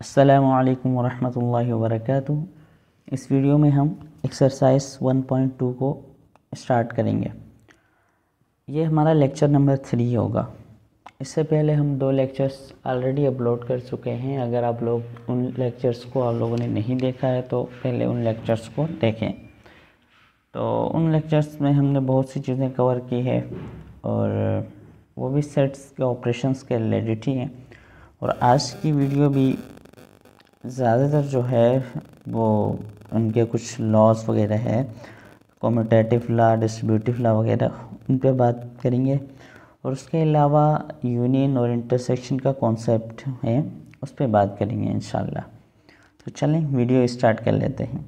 अस्सलामुअलैकुम वरहमतुल्लाहि वबरकातुहू। इस वीडियो में हम एक्सरसाइज 1.2 को स्टार्ट करेंगे। ये हमारा लेक्चर नंबर 3 होगा। इससे पहले हम 2 लेक्चर्स ऑलरेडी अपलोड कर चुके हैं। अगर आप लोग उन लेक्चर्स को आप लोगों ने नहीं देखा है तो पहले उन लेक्चर्स को देखें। तो उन लेक्चर्स में हमने बहुत सी चीज़ें कवर की है और वो भी सेट्स के ऑपरेशंस के रिलेटेड ही हैं। और आज की वीडियो भी ज़्यादातर जो है वो उनके कुछ लॉस वगैरह है, कम्यूटेटिव लॉ, डिस्ट्रीब्यूटिव लॉ वगैरह, उन पर बात करेंगे। और उसके अलावा यूनियन और इंटरसेक्शन का कॉन्सेप्ट है, उस पर बात करेंगे इंशाल्लाह। तो चलें वीडियो स्टार्ट कर लेते हैं।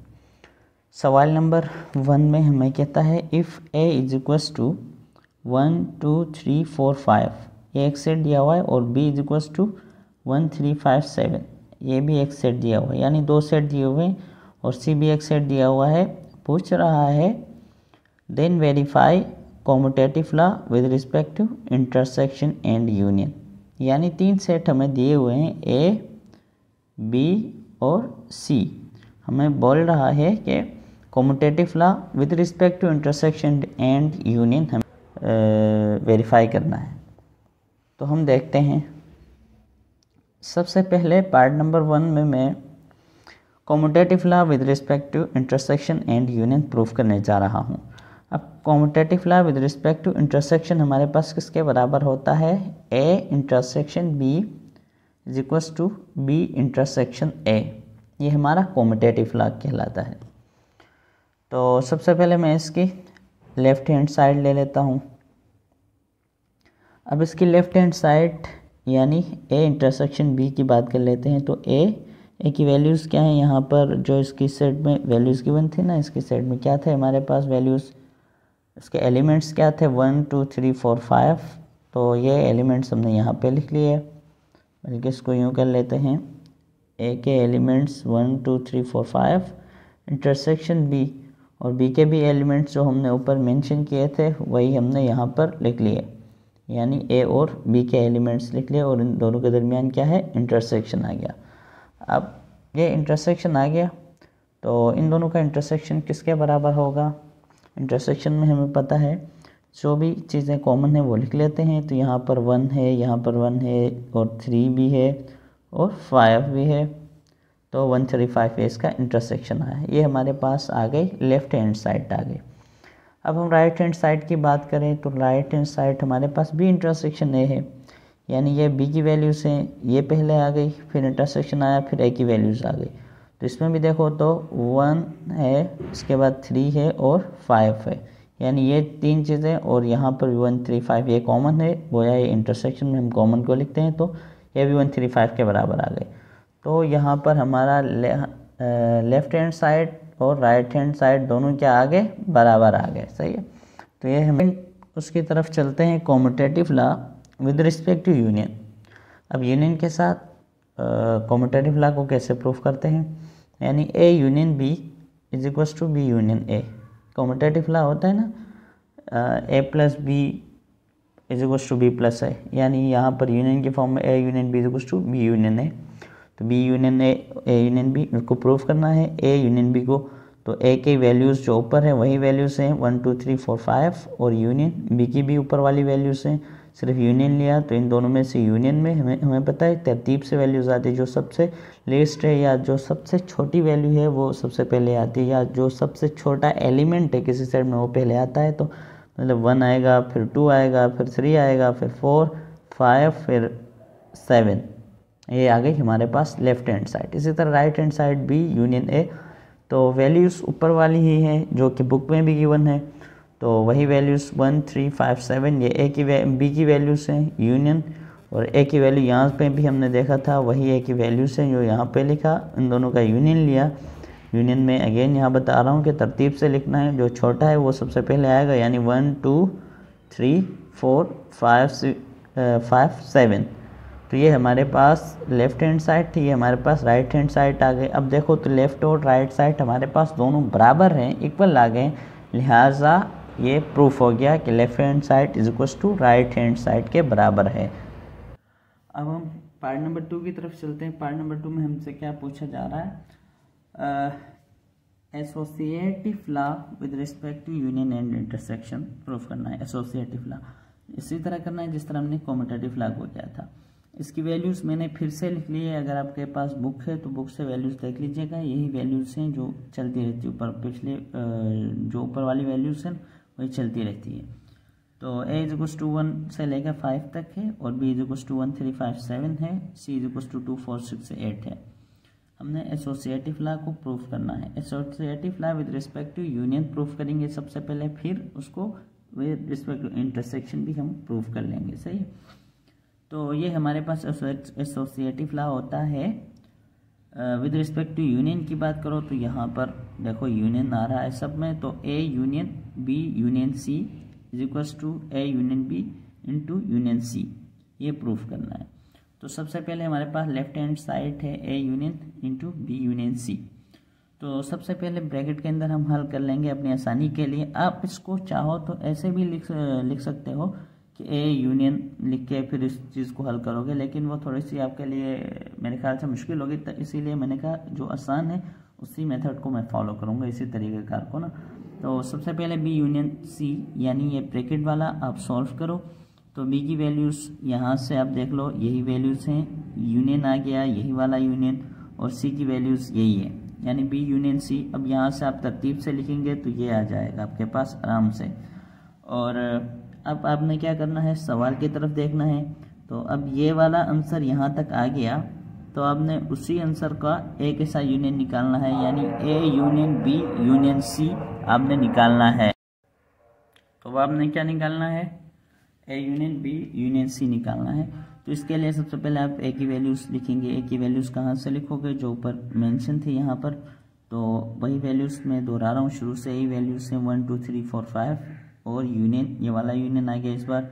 सवाल नंबर 1 में हमें कहता है if A is equals to 1 2 3 4 5, ये एक सेट दिया हुआ है, और बी इज इक्वल्स टू 1 3 5 7, ये भी एक सेट दिया हुआ है, यानी 2 सेट दिए हुए हैं, और सी भी एक सेट दिया हुआ है। पूछ रहा है then verify commutative law with respect to intersection and union. यानी 3 सेट हमें दिए हुए हैं, ए बी और सी। हमें बोल रहा है कि commutative law with respect to intersection and union हमें वेरीफाई करना है। तो हम देखते हैं। सबसे पहले पार्ट नंबर 1 में मैं commutative law with respect to intersection and union proof करने जा रहा हूँ। अब commutative law with respect to intersection हमारे पास किसके बराबर होता है? A intersection B is equals to B intersection A. ये हमारा कम्यूटेटिव लॉ कहलाता है। तो सबसे पहले मैं इसकी लेफ़्ट हैंड साइड ले लेता हूँ। अब इसकी लेफ़्ट हैंड साइड यानी ए इंटरसेक्शन बी की बात कर लेते हैं। तो ए की वैल्यूज़ क्या हैं? यहाँ पर जो इसकी सेट में वैल्यूज़ गिवन थी ना, इसकी सेट में क्या थे हमारे पास वैल्यूज़, इसके एलिमेंट्स क्या थे? 1 2 3 4 5। तो ये एलिमेंट्स हमने यहाँ पे लिख लिए, बल्कि इसको यूँ कर लेते हैं, ए के एलिमेंट्स 1 2 3 4 5 इंटरसेक्शन बी, और बी के भी एलिमेंट्स जो हमने ऊपर मेंशन किए थे वही हमने यहाँ पर लिख लिए, यानी ए और बी के एलिमेंट्स लिख लिए, और इन दोनों के दरमियान क्या है? इंटरसेक्शन आ गया। अब ये इंटरसेक्शन आ गया तो इन दोनों का इंटरसेक्शन किसके बराबर होगा? इंटरसेक्शन में हमें पता है जो भी चीज़ें कॉमन है वो लिख लेते हैं। तो यहाँ पर 1 है, यहाँ पर 1 है, और 3 भी है, और 5 भी है। तो 1 3 5 है, इसका इंटरसेक्शन आया है। ये हमारे पास आ गई, लेफ़्ट हैंड साइड आ गई। अब हम राइट हैंड साइड की बात करें तो राइट हैंड साइड हमारे पास बी इंटरसेक्शन ए है, यानी ये बी की वैल्यूज़ हैं, ये पहले आ गई, फिर इंटरसेक्शन आया, फिर ए की वैल्यूज़ आ गई। तो इसमें भी देखो तो 1 है, इसके बाद 3 है और 5 है, यानी ये 3 चीज़ें, और यहाँ पर भी 1 3 5 ये कॉमन है, गोया ये इंटरसेक्शन में हम कॉमन को लिखते हैं, तो ये भी 1 3 5 के बराबर आ गए। तो यहाँ पर हमारा लेफ़्ट हैंड साइड और राइट हैंड साइड दोनों क्या आ गए? बराबर आ गए। सही है। तो ये हमें उसकी तरफ चलते हैं, commutative law with respect to union. अब यूनियन के साथ कम्यूटेटिव लॉ को कैसे प्रूफ करते हैं? यानी A union B is equals to B union A. Commutative law होता है ना, A plus B is equals to B plus A, यानी यहाँ पर यूनियन के फॉर्म में A union B is equals to B union A. तो B union A union B को प्रूफ करना है, ए यूनियन बी को। तो ए की वैल्यूज़ जो ऊपर है वही वैल्यूज़ हैं 1 2 3 4 5, और यूनियन बी की भी ऊपर वाली वैल्यूज़ हैं। सिर्फ यूनियन लिया तो इन दोनों में से यूनियन में हमें पता है तरतीब से वैल्यूज़ आती है, जो सबसे लेस्ट है या जो सबसे छोटी वैल्यू है वो सबसे पहले आती है, या जो सबसे छोटा एलिमेंट है किसी सेट में वो पहले आता है। तो मतलब 1 आएगा, फिर 2 आएगा, फिर 3 आएगा, फिर 4 5, फिर 7। ये आ गई हमारे पास लेफ़्ट हैंड साइड। इसी तरह right hand side B union A. तो वैल्यूज़ ऊपर वाली ही है जो कि बुक में भी गिवन है, तो वही वैल्यूज़ 1 3 5 7 ये ए की बी की वैल्यूज़ हैं यूनियन, और ए की वैल्यू यहाँ पे भी हमने देखा था वही ए की वैल्यूज़ हैं जो यहाँ पे लिखा, इन दोनों का यूनियन लिया। यूनियन में अगेन यहाँ बता रहा हूँ कि तरतीब से लिखना है, जो छोटा है वो सबसे पहले आएगा, यानी 1 2 3 4 5 7। तो ये हमारे पास लेफ़्ट हैंड साइड थी, ये हमारे पास राइट हैंड साइड आ गए। अब देखो तो लेफ़्ट और राइट साइड हमारे पास दोनों बराबर हैं, इक्वल आ गए, लिहाजा ये प्रूफ हो गया कि left hand side is equals to right hand side के बराबर है। अब हम पार्ट नंबर 2 की तरफ चलते हैं। पार्ट नंबर 2 में हमसे क्या पूछा जा रहा है, associative law with respect to union and intersection proof करना है। एसोसिएटिव लॉ इसी तरह करना है जिस तरह हमने कॉम्यूटेटिव लॉ को किया था। इसकी वैल्यूज़ मैंने फिर से लिख ली है, अगर आपके पास बुक है तो बुक से वैल्यूज़ देख लीजिएगा। यही वैल्यूज़ हैं जो चलती रहती है, ऊपर पिछले जो ऊपर वाली वैल्यूज़ हैं वही चलती रहती है। तो a = 1 से लेकर 5 तक है और b = 1 3 5 7 है, c = 2 4 6 8 है। हमने एसोसिएटिव लॉ को प्रूफ करना है। Associative law with respect to union proof करेंगे सबसे पहले, फिर उसको विद रिस्पेक्ट टू इंटरसेक्शन भी हम प्रूफ कर लेंगे। सही है, तो ये हमारे पास एसोसिएटिव लॉ होता है। विद रिस्पेक्ट टू यूनियन की बात करो तो यहाँ पर देखो यूनियन आ रहा है सब में, तो a union b union c = a union b into union c, ये प्रूफ करना है। तो सबसे पहले हमारे पास लेफ्ट हैंड साइड है a union into b union c। तो सबसे पहले ब्रैकेट के अंदर हम हल कर लेंगे अपनी आसानी के लिए। आप इसको चाहो तो ऐसे भी लिख सकते हो कि a यूनियन लिख के फिर इस चीज़ को हल करोगे, लेकिन वो थोड़ी सी आपके लिए मेरे ख्याल से मुश्किल होगी, तो इसीलिए मैंने कहा जो आसान है उसी मेथड को मैं फॉलो करूँगा, इसी तरीक़ेकार को ना। तो सबसे पहले b यूनियन c यानी ये ब्रैकेट वाला आप सॉल्व करो। तो b की वैल्यूज़ यहाँ से आप देख लो, यही वैल्यूज़ हैं, यूनियन आ गया यही वाला यूनियन, और c की वैल्यूज़ यही है यानी b यूनियन c। अब यहाँ से आप तरतीब से लिखेंगे तो ये आ जाएगा आपके पास आराम से। और अब आपने क्या करना है, सवाल की तरफ देखना है। तो अब ये वाला आंसर यहाँ तक आ गया, तो आपने उसी आंसर का a के साथ यूनियन निकालना है, यानी a union b union c आपने निकालना है। तो आपने क्या निकालना है, a union b union c निकालना है। तो इसके लिए सबसे पहले आप a की वैल्यूज़ लिखेंगे। a की वैल्यूज़ कहाँ से लिखोगे, जो ऊपर मेंशन थी यहाँ पर, तो वही वैल्यूज़ मैं दोहरा रहा हूँ, शुरू से ही वैल्यूज़ हैं 1 2 3 4 5 और यूनियन, ये वाला यूनियन आ गया इस बार।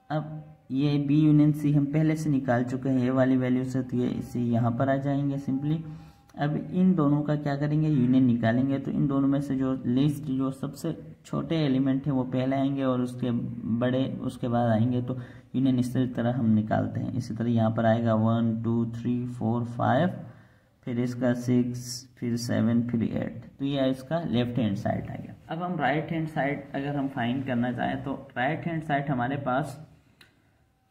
अब ये b यूनियन c हम पहले से निकाल चुके हैं, ये वाली वैल्यू से, तो ये इसी यहाँ पर आ जाएंगे सिंपली। अब इन दोनों का क्या करेंगे, यूनियन निकालेंगे। तो इन दोनों में से जो लिस्ट जो सबसे छोटे एलिमेंट हैं वो पहले आएंगे और उसके बड़े उसके बाद आएंगे। तो यूनियन इस तरह हम निकालते हैं। इसी तरह यहाँ पर आएगा 1 2 3 4 5, फिर इसका 6, फिर 7, फिर 8। तो ये इसका लेफ्ट हैंड साइड आ गया। अब हम राइट हैंड साइड अगर हम फाइंड करना चाहें तो राइट हैंड साइड हमारे पास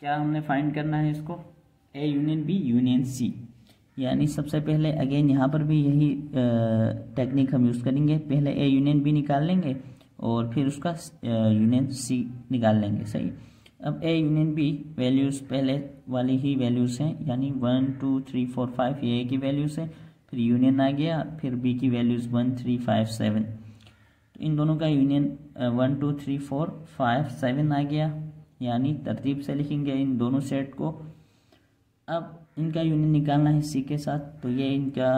क्या हमने फाइंड करना है, इसको a union b union c। यानी सबसे पहले अगेन यहाँ पर भी यही टेक्निक हम यूज़ करेंगे। पहले a यूनियन b निकाल लेंगे और फिर उसका यूनियन c निकाल लेंगे। सही, अब a यूनियन b वैल्यूज़ पहले वाली ही वैल्यूज़ हैं, यानी 1 2 3 4 5 ये a की वैल्यूज़ हैं, फिर यूनियन आ गया, फिर b की वैल्यूज़ 1 3 5 7। तो इन दोनों का यूनियन 1 2 3 4 5 7 आ गया, यानी तरतीब से लिखेंगे इन दोनों सेट को। अब इनका यूनियन निकालना है c के साथ। तो ये इनका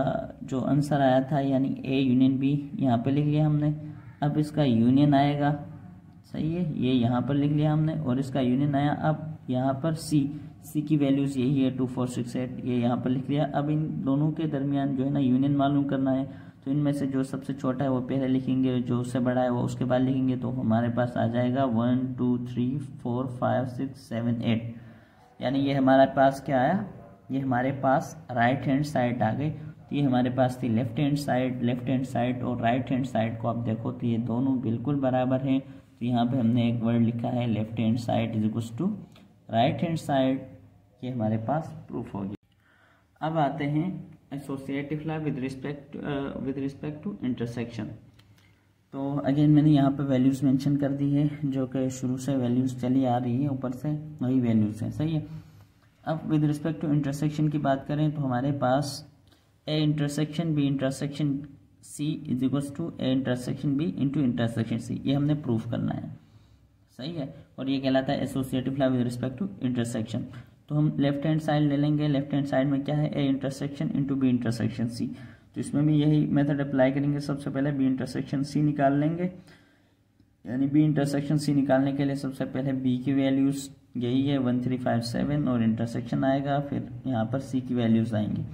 जो आंसर आया था यानी a यूनियन b यहाँ पे लिख लिया हमने। अब इसका यूनियन आएगा, सही है, ये यहाँ पर लिख लिया हमने, और इसका यूनियन आया। अब यहाँ पर c की वैल्यूज़ यही है 2 4 6 8, ये यहाँ पर लिख लिया। अब इन दोनों के दरमियान जो है ना यूनियन मालूम करना है। तो इनमें से जो सबसे छोटा है वो पहले लिखेंगे, जो उससे बड़ा है वो उसके बाद लिखेंगे। तो हमारे पास आ जाएगा 1 2 3 4 5 6 7 8, यानी ये हमारे पास क्या आया, ये हमारे पास राइट हैंड साइड आ गई। तो ये हमारे पास थी लेफ्ट हैंड साइड और राइट हैंड साइड को आप देखो तो ये दोनों बिल्कुल बराबर हैं। तो यहाँ पे हमने एक वर्ड लिखा है left hand side is to right hand side, ये हमारे पास प्रूफ हो गया। अब आते हैं associative law with respect to intersection. तो अगेन मैंने यहाँ पे वैल्यूज़ मेंशन कर दी है, जो कि शुरू से वैल्यूज़ चली आ रही है, ऊपर से वही वैल्यूज़ हैं। सही है, अब विद रिस्पेक्ट टू इंटरसेक्शन की बात करें तो हमारे पास a intersection b intersection c is equals to a intersection b into intersection c, ये हमने प्रूफ करना है। सही है, और ये कहलाता है associative law with respect to intersection. तो हम लेफ्ट हैंड साइड ले लेंगे। लेफ्ट हैंड साइड में क्या है, a intersection into b intersection c। तो इसमें भी यही मेथड अप्लाई करेंगे। सबसे पहले b इंटरसेक्शन c निकाल लेंगे, यानी b इंटरसेक्शन c निकालने के लिए सबसे पहले b की वैल्यूज़ यही है 1 3 5 7 और इंटरसेक्शन आएगा, फिर यहाँ पर c की वैल्यूज़ आएंगी।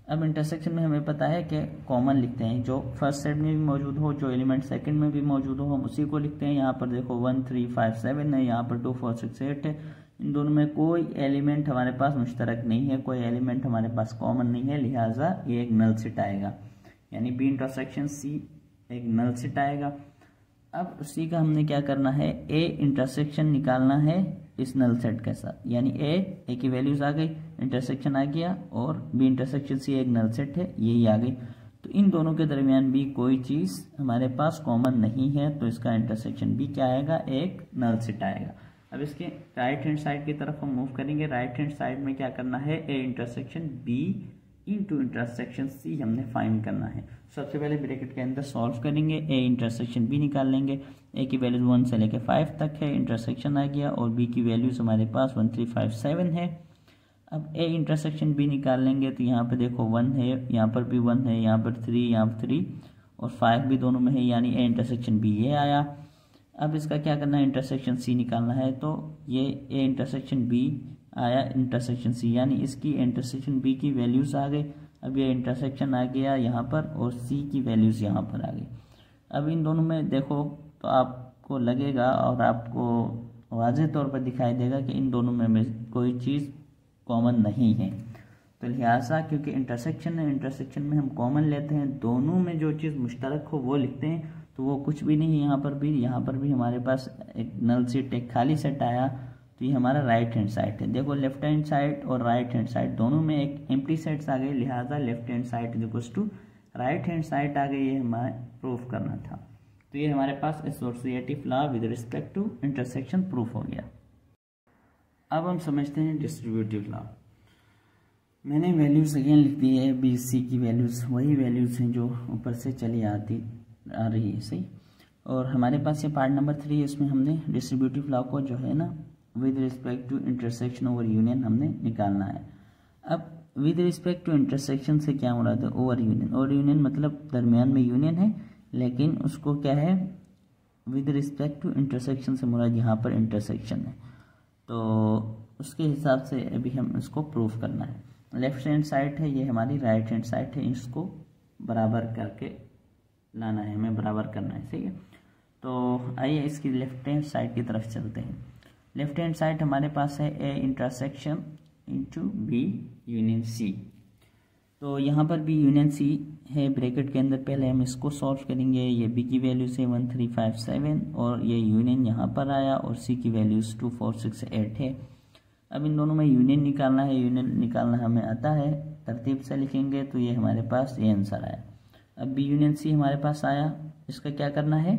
अब इंटरसेक्शन में हमें पता है कि कॉमन लिखते हैं, जो फर्स्ट सेट में भी मौजूद हो, जो एलिमेंट सेकंड में भी मौजूद हो, हम उसी को लिखते हैं। यहाँ पर देखो 1 3 5 7 है, यहाँ पर 2 4 6 8 है, इन दोनों में कोई एलिमेंट हमारे पास मुश्तरक नहीं है, कोई एलिमेंट हमारे पास कॉमन नहीं है, लिहाजा ये एक नल सेट आएगा, यानी बी इंटरसेक्शन सी एक नल सेट आएगा। अब सी का हमने क्या करना है, ए इंटरसेक्शन निकालना है इस नल सेट के साथ, यानी ए की वैल्यूज आ गई, इंटरसेक्शन आ गया, और बी इंटरसेक्शन सी एक नल सेट है, यही आ गई। तो इन दोनों के दरमियान भी कोई चीज हमारे पास कॉमन नहीं है, तो इसका इंटरसेक्शन भी क्या आएगा, एक नल सेट आएगा। अब इसके राइट हैंड साइड की तरफ हम मूव करेंगे। राइट हैंड साइड में क्या करना है, A intersection B into intersection C हमने फाइंड करना है। सबसे पहले ब्रैकेट के अंदर सॉल्व करेंगे, ए इंटरसेक्शन बी निकाल लेंगे। ए की वैल्यूज 1 से लेकर 5 तक है, इंटरसेक्शन आ गया, और बी की वैल्यूज हमारे पास 1357 है। अब ए इंटरसेक्शन बी निकाल लेंगे, तो यहाँ पे देखो 1 है, यहाँ पर भी 1 है, यहाँ पर 3, यहाँ पर 3 और 5 भी दोनों में है, यानी ए इंटरसेक्शन बी ये आया। अब इसका क्या करना है, इंटरसेक्शन सी निकालना है, तो ये ए इंटरसेक्शन बी आया इंटरसेक्शन सी, यानी इसकी इंटरसेक्शन बी की वैल्यूज आ गई। अब ये इंटरसेक्शन आ गया यहाँ पर, और सी की वैल्यूज यहाँ पर आ गई। अब इन दोनों में देखो तो आपको लगेगा और आपको वाज़ेह तौर पर दिखाई देगा कि इन दोनों में कोई चीज़ कॉमन नहीं है। तो लिहाजा क्योंकि इंटरसेक्शन है, इंटरसेक्शन में हम कॉमन लेते हैं, दोनों में जो चीज़ मुश्तरक हो वो लिखते हैं, तो वो कुछ भी नहीं है। यहाँ पर भी हमारे पास एक नल सेट, एक खाली सेट आया, तो ये हमारा राइट हैंड साइड है। देखो लेफ्ट हैंड साइड और राइट हैंड साइड दोनों में एक एम्प्टी सेट्स आ गए, लिहाजा left hand side is equals to right hand side आ गई, ये हमें प्रूफ करना था। तो ये हमारे पास associative law with respect to intersection proof हो गया। अब हम समझते हैं डिस्ट्रीब्यूटिव लॉ। मैंने वैल्यूज अगेन लिख दी है, बी सी की वैल्यूज वही वैल्यूज हैं जो ऊपर से चली आ रही है, सही। और हमारे पास ये पार्ट नंबर 3 है, इसमें हमने डिस्ट्रीब्यूटिव लॉ को जो है ना with respect to intersection over union हमने निकालना है। अब विद रिस्पेक्ट टू इंटरसेक्शन से क्या मुराद है, ओवर यूनियन। ओवर यूनियन मतलब दरमियान में यूनियन है, लेकिन उसको क्या है, विद रिस्पेक्ट टू इंटरसेक्शन से मुराद यहाँ पर इंटरसेक्शन है, तो उसके हिसाब से अभी हम इसको प्रूफ करना है। लेफ्ट हैंड साइड है, ये हमारी राइट हैंड साइड है, इसको बराबर करके लाना है, हमें बराबर करना है, सही है। तो आइए इसकी लेफ्ट हैंड साइड की तरफ चलते हैं। लेफ्ट हैंड साइड हमारे पास है A intersection into B union C. तो यहाँ पर बी यूनियन सी है ब्रैकेट के अंदर, पहले हम इसको सॉल्व करेंगे। ये बी की वैल्यूज है 1357 और ये यूनियन यहाँ पर आया, और सी की वैल्यूज 2468 है। अब इन दोनों में यूनियन निकालना है, यूनियन निकालना हमें आता है, तरतीब से लिखेंगे तो ये हमारे पास ये आंसर आया। अब बी यूनियन सी हमारे पास आया, इसका क्या करना है,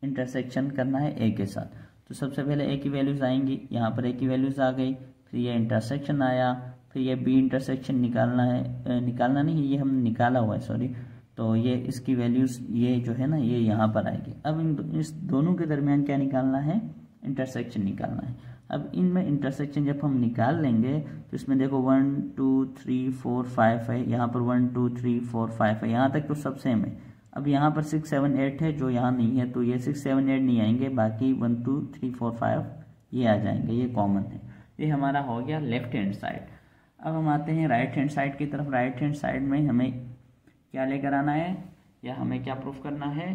इंटरसेक्शन करना है ए के साथ। तो सबसे पहले ए की वैल्यूज आएंगी, यहाँ पर ए की वैल्यूज आ गई, फिर ये इंटरसेक्शन आया, फिर ये बी इंटरसेक्शन निकालना है, निकालना नहीं, ये हमने निकाला हुआ है, सॉरी। तो ये इसकी वैल्यूज ये जो है ना ये यहाँ पर आएगी। अब इस दोनों के दरमियान क्या निकालना है, इंटरसेक्शन निकालना है। अब इनमें इंटरसेक्शन जब हम निकाल लेंगे तो इसमें देखो 1 2 3 4 5 है, यहाँ पर 1 2 3 4 5 है, यहाँ तक तो सब सेम है। अब यहाँ पर 6 7 8 है जो यहाँ नहीं है, तो ये 6 7 8 नहीं आएंगे, बाकी 1 2 3 4 5 ये आ जाएंगे, ये कॉमन है। ये हमारा हो गया लेफ्ट हैंड साइड। अब हम आते हैं राइट हैंड साइड की तरफ। राइट हैंड साइड में हमें क्या लेकर आना है, या हमें क्या प्रूफ करना है,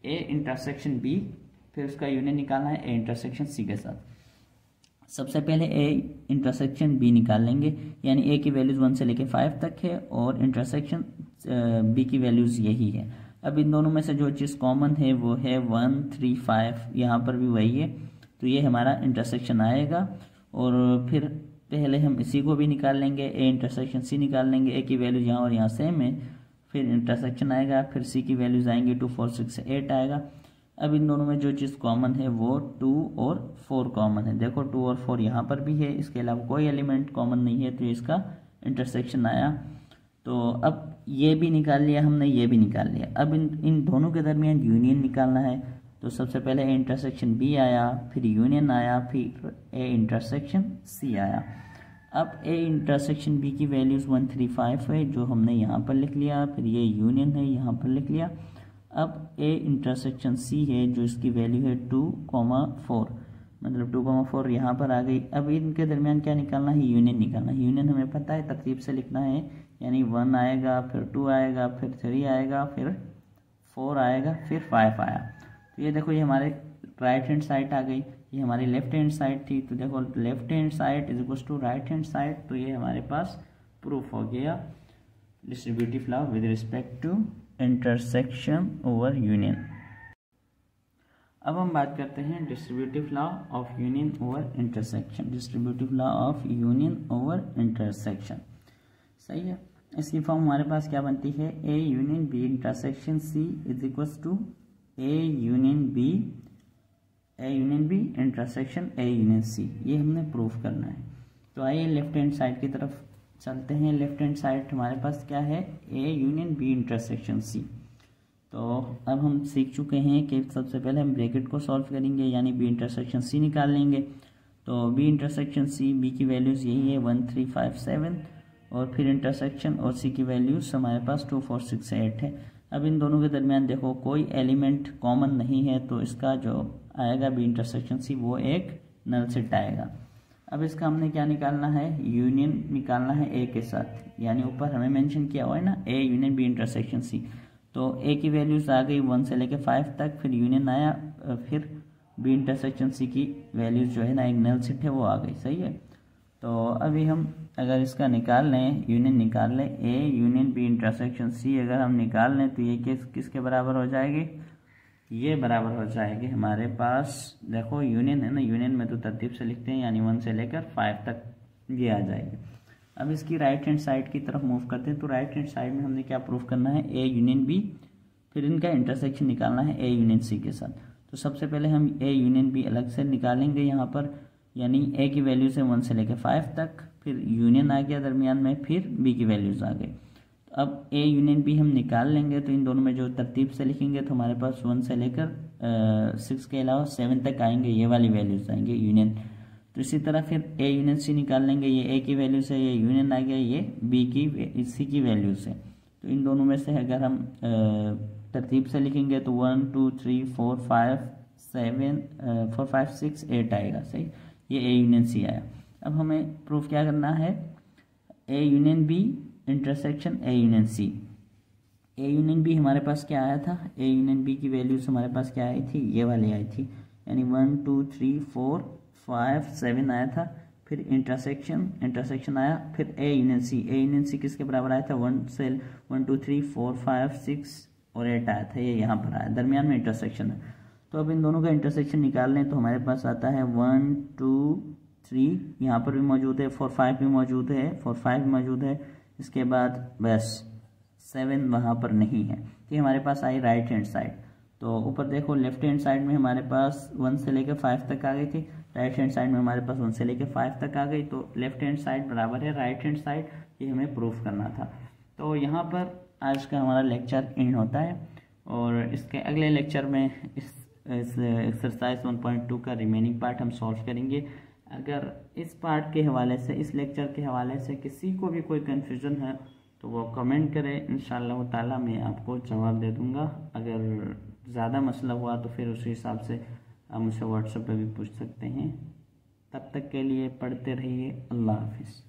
ए इंटरसेक्शन बी, फिर उसका यूनियन निकालना है ए इंटरसेक्शन सी के साथ। सबसे पहले ए इंटरसेक्शन बी निकाल लेंगे, यानी ए की वैल्यूज 1 से लेकर 5 तक है, और इंटरसेक्शन बी की वैल्यूज यही है। अब इन दोनों में से जो चीज़ कॉमन है वो है 1 3 5, यहाँ पर भी वही है, तो ये हमारा इंटरसेक्शन आएगा। और फिर पहले हम इसी को भी निकाल लेंगे, ए इंटरसेक्शन सी निकाल लेंगे, ए की वैल्यूज यहाँ और यहाँ सेम है, फिर इंटरसेक्शन आएगा, फिर सी की वैल्यूज आएंगी 2 4 6 8 आएगा। अब इन दोनों में जो चीज़ कॉमन है वो 2 और 4 कॉमन है। देखो 2 और 4 यहाँ पर भी है, इसके अलावा कोई एलिमेंट कॉमन नहीं है, तो इसका इंटरसेक्शन आया। तो अब ये भी निकाल लिया हमने, ये भी निकाल लिया। अब इन दोनों के दरमियान यूनियन निकालना है, तो सबसे पहले ए इंटरसेक्शन बी आया, फिर यूनियन आया, फिर ए इंटरसेक्शन सी आया। अब ए इंटरसेक्शन बी की वैल्यूज़ 135 है जो हमने यहाँ पर लिख लिया, फिर ये यूनियन है यहाँ पर लिख लिया। अब ए इंटरसेक्शन सी है जो इसकी वैल्यू है 2,4, मतलब 2,4 यहाँ पर आ गई। अब इनके दरमियान क्या निकालना है, यूनियन निकालना है। यूनियन हमें पता है, तरतीब से लिखना है, यानी 1 आएगा, फिर 2 आएगा, फिर 3 आएगा, फिर 4 आएगा, फिर 5 आया। तो ये देखो ये हमारे राइट हैंड साइड आ गई, ये हमारी लेफ्ट हैंड साइड थी, तो देखो left hand side is equal to right hand side, तो ये हमारे पास प्रूफ हो गया distributive law with respect to intersection over union. अब हम बात करते हैं distributive law of union over intersection. Distributive law of union over intersection, सही है। इसकी फॉर्म हमारे पास क्या बनती है, A union B intersection C is equal to A union B intersection A union C. ये हमने प्रूफ करना है। तो आइए लेफ्ट हैंड साइड की तरफ चलते हैं। लेफ्ट हैंड साइड हमारे पास क्या है, A union B intersection C. तो अब हम सीख चुके हैं कि सबसे पहले हम ब्रैकेट को सॉल्व करेंगे, यानी बी इंटरसेक्शन सी निकाल लेंगे। तो बी इंटरसेक्शन सी, बी की वैल्यूज़ यही है 1 3 5 7, और फिर इंटरसेक्शन और सी की वैल्यूज़ हमारे पास 2 4 6 8 है। अब इन दोनों के दरमियान देखो कोई एलिमेंट कॉमन नहीं है, तो इसका जो आएगा बी इंटरसेक्शन सी वो एक नल सेट आएगा। अब इसका हमने क्या निकालना है, यूनियन निकालना है ए के साथ, यानी ऊपर हमें मेंशन किया हुआ है ना A union B intersection C. तो ए की वैल्यूज आ गई 1 से लेकर 5 तक, फिर यूनियन आया, फिर बी इंटरसेक्शन सी की वैल्यूज जो है ना एक नल सेट है वो आ गई, सही है। तो अभी हम अगर इसका निकाल लें, यूनियन निकाल लें, A union B intersection C अगर हम निकाल लें तो ये किसके बराबर हो जाएगी, ये बराबर हो जाएगी हमारे पास, देखो यूनियन है ना, यूनियन में तो तरतीब से लिखते हैं, यानी 1 से लेकर 5 तक ये आ जाएगी। अब इसकी राइट हैंड साइड की तरफ मूव करते हैं। तो राइट हैंड साइड में हमने क्या प्रूफ करना है, ए यूनियन बी, फिर इनका इंटरसेक्शन निकालना है ए यूनियन सी के साथ। तो सबसे पहले हम ए यूनियन बी अलग से निकालेंगे यहाँ पर, यानी ए की वैल्यूज है 1 से लेकर 5 तक, फिर यूनियन आ गया दरमियान में, फिर बी की वैल्यूज आ गई। तो अब ए यूनियन बी हम निकाल लेंगे, तो इन दोनों में जो तरतीब से लिखेंगे तो हमारे पास 1 से लेकर 6 के अलावा 7 तक आएंगे, ये वाली वैल्यूज आएंगे यूनियन। तो इसी तरह फिर ए यूनियन सी निकाल लेंगे, ये ए की वैल्यू से, ये यूनियन आ गया, ये बी की सी की वैल्यू से। तो इन दोनों में से अगर हम तरतीब से लिखेंगे तो 1 2 3 4 5 7 4 5 6 8 आएगा, सही। ये ए यूनियन सी आया। अब हमें प्रूफ क्या करना है, A union B intersection A union C. A union B हमारे पास क्या आया था, ए यूनियन बी की वैल्यूज हमारे पास क्या आई थी, ये वाली आई थी, यानी 1 2 3 4 5 7 आया था। फिर इंटरसेक्शन आया, फिर ए यूनियन सी। ए यूनियन सी किसके बराबर आया था, 1 2 3 4 5 6 और 8 आया था, ये यहाँ पर आया, दरमियान में इंटरसेक्शन है। तो अब इन दोनों का इंटरसेक्शन निकाल लें तो हमारे पास आता है 1 2 3, यहाँ पर भी मौजूद है, 4 5 भी मौजूद है, 4 5 भी मौजूद है, इसके बाद बस 7 वहाँ पर नहीं है। तो हमारे पास आई राइट हैंड साइड। तो ऊपर देखो लेफ्ट हैंड साइड में हमारे पास 1 से लेकर 5 तक आ गई थी, राइट हैंड साइड में हमारे पास 1 से लेकर 5 तक आ गई। तो लेफ्ट हैंड साइड बराबर है राइट हैंड साइड, ये हमें प्रूफ करना था। तो यहाँ पर आज का हमारा लेक्चर एंड होता है, और इसके अगले लेक्चर में इस एक्सरसाइज 1.2 का रिमेनिंग पार्ट हम सॉल्व करेंगे। अगर इस पार्ट के हवाले से, इस लेक्चर के हवाले से किसी को भी कोई कन्फ्यूज़न है तो वो कमेंट करें, इंशाअल्लाह ताला मैं आपको जवाब दे दूंगा। अगर ज़्यादा मसला हुआ तो फिर उसी हिसाब से आप मुझसे व्हाट्सएप पे भी पूछ सकते हैं। तब तक के लिए पढ़ते रहिए। अल्लाह हाफिज़।